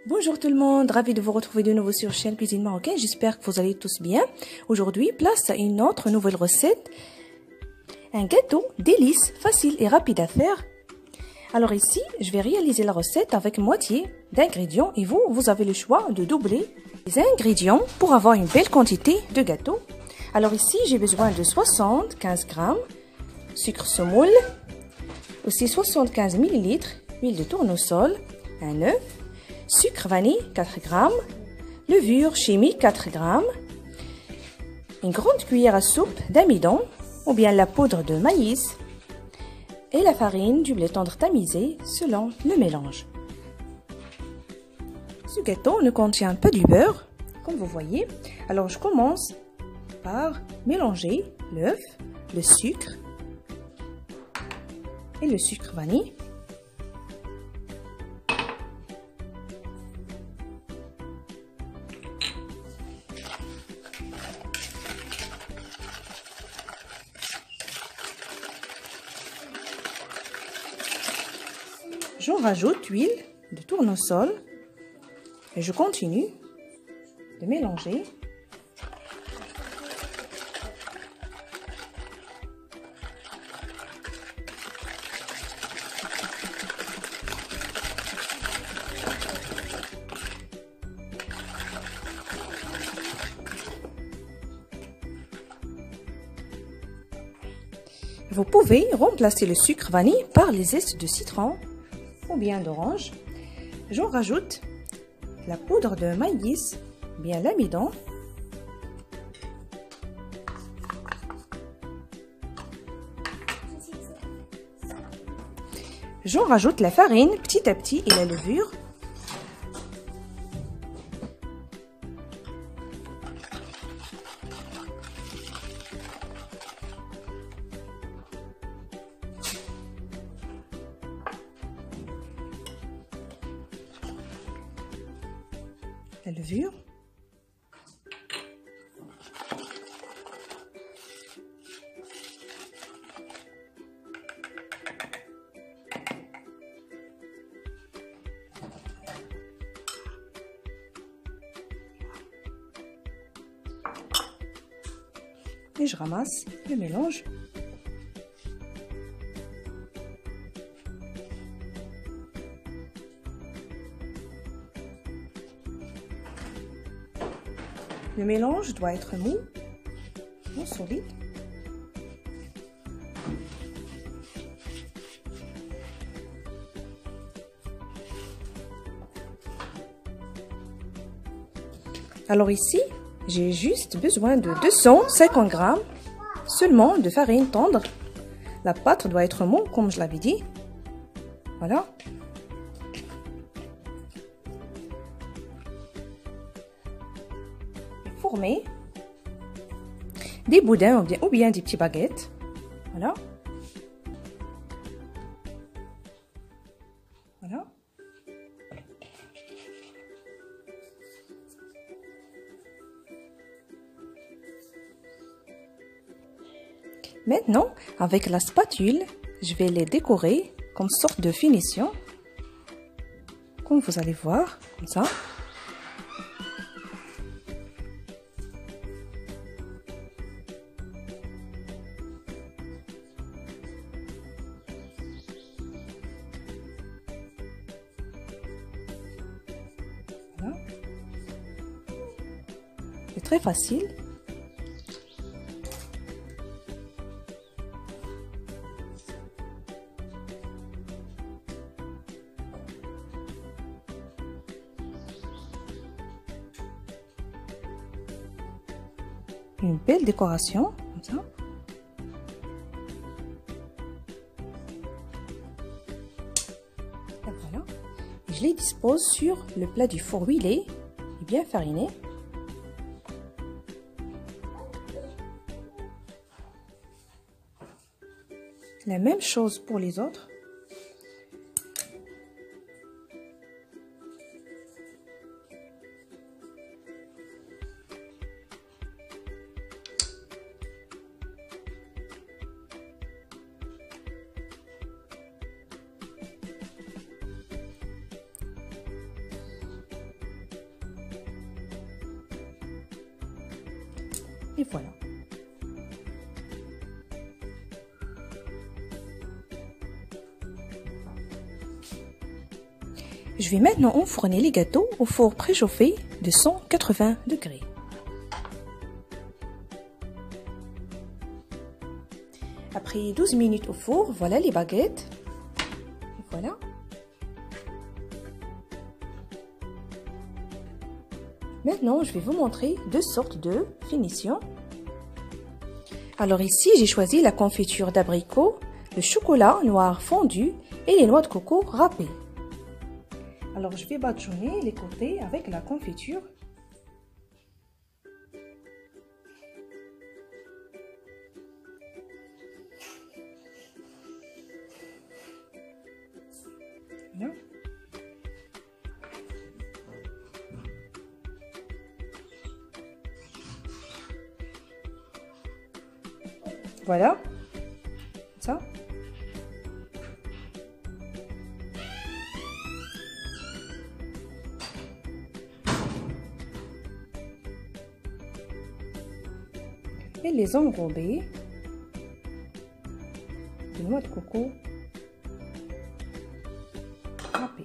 Bonjour tout le monde, ravi de vous retrouver de nouveau sur chaîne Cuisine Marocaine. J'espère que vous allez tous bien. Aujourd'hui, place à une autre nouvelle recette. Un gâteau délice, facile et rapide à faire. Alors ici, je vais réaliser la recette avec moitié d'ingrédients et vous avez le choix de doubler les ingrédients pour avoir une belle quantité de gâteau. Alors ici, j'ai besoin de 75 g sucre semoule, aussi 75 ml huile de tournesol, un œuf, sucre vanille 4 g, levure chimique 4 g, une grande cuillère à soupe d'amidon ou bien la poudre de maïs et la farine du blé tendre tamisé selon le mélange. Ce gâteau ne contient pas du beurre, comme vous voyez. Alors je commence par mélanger l'œuf, le sucre et le sucre vanille. J'en rajoute l'huile de tournesol et je continue de mélanger. Vous pouvez remplacer le sucre vanille par les zestes de citron ou bien d'orange. J'en rajoute la poudre de maïs, bien l'amidon. J'en rajoute la farine petit à petit et la levure. La levure. Et je ramasse le mélange. Le mélange doit être mou, non solide. Alors ici, j'ai juste besoin de 250 g seulement de farine tendre. La pâte doit être molle, comme je l'avais dit. Voilà. Former des boudins ou bien des petites baguettes. Voilà. Voilà. Maintenant, avec la spatule, je vais les décorer comme sorte de finition. Comme vous allez voir, comme ça. Voilà. C'est très facile. Une belle décoration, comme ça. Et voilà. Et je les dispose sur le plat du four huilé et bien fariné. La même chose pour les autres. Et voilà. Je vais maintenant enfourner les gâteaux au four préchauffé de 180 degrés. Après 12 minutes au four, voilà les baguettes. Voilà. Maintenant, je vais vous montrer deux sortes de finitions. Alors ici, j'ai choisi la confiture d'abricot, le chocolat noir fondu et les noix de coco râpées. Alors, je vais badigeonner les côtés avec la confiture. Voilà. Voilà. Ça. Et les enrober de noix de coco râpées.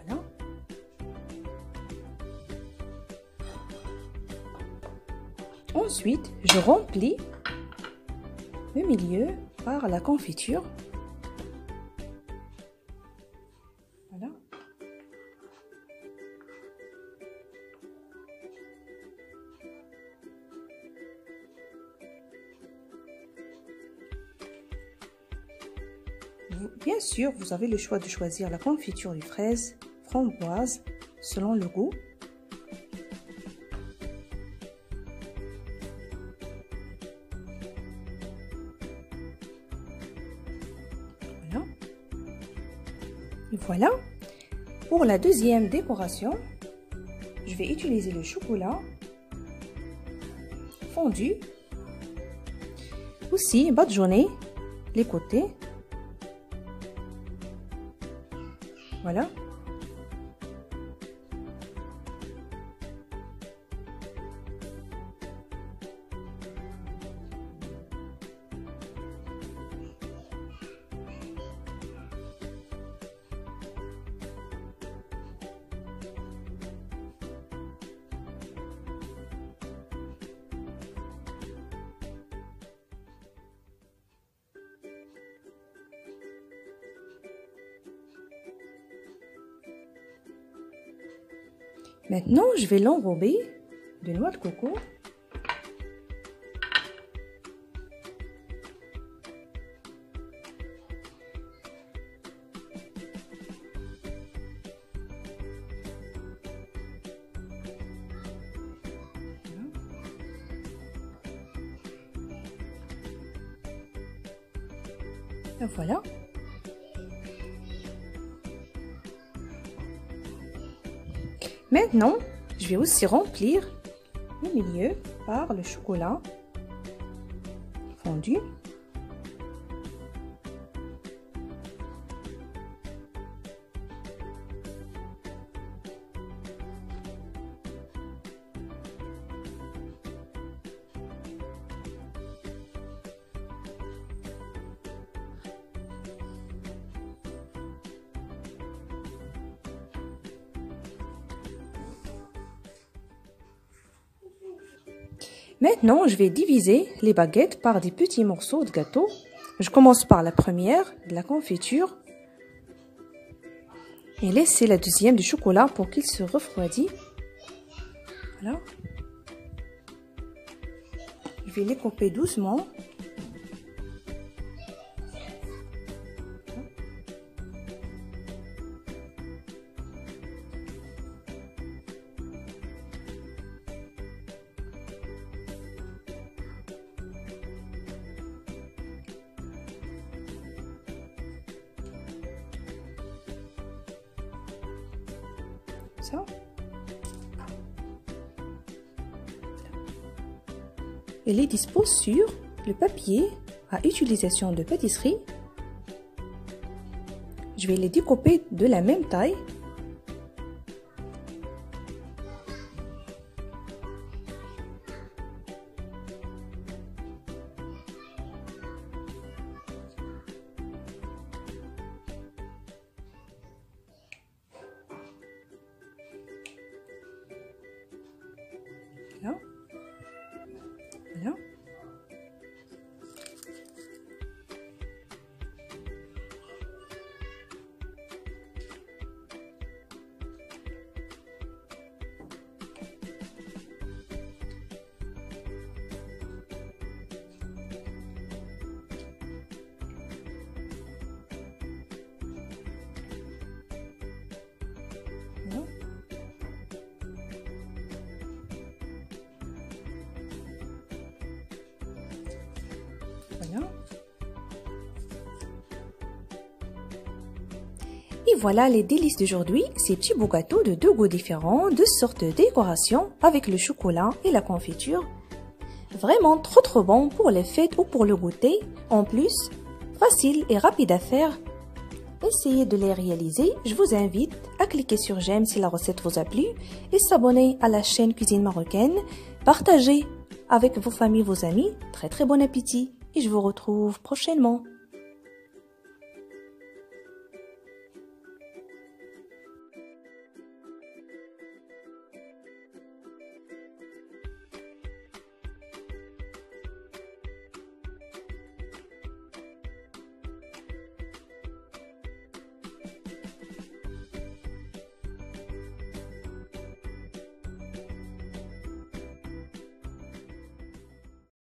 Voilà. Ensuite, je remplis le milieu par la confiture. Voilà. Bien sûr, vous avez le choix de choisir la confiture de fraises, framboise, selon le goût. Voilà. Et voilà. Pour la deuxième décoration, je vais utiliser le chocolat fondu. Aussi, badigeonner les côtés. Voilà. Maintenant, je vais l'enrober de noix de coco. Et voilà. Maintenant, je vais aussi remplir le milieu par le chocolat fondu. Maintenant, je vais diviser les baguettes par des petits morceaux de gâteau. Je commence par la première, de la confiture. Et laisser la deuxième du chocolat pour qu'il se refroidisse. Voilà. Je vais les couper doucement. Ça. et les dispose sur le papier à utilisation de pâtisserie. Je vais les découper de la même taille. Voilà. Voilà. Voilà. Et voilà les délices d'aujourd'hui, ces petits beaux gâteaux de 2 goûts différents, 2 sortes de décorations avec le chocolat et la confiture. Vraiment trop bon pour les fêtes ou pour le goûter. En plus, facile et rapide à faire. Essayez de les réaliser. Je vous invite à cliquer sur j'aime si la recette vous a plu et s'abonner à la chaîne Cuisine Marocaine. Partagez avec vos familles, vos amis. Très bon appétit et je vous retrouve prochainement.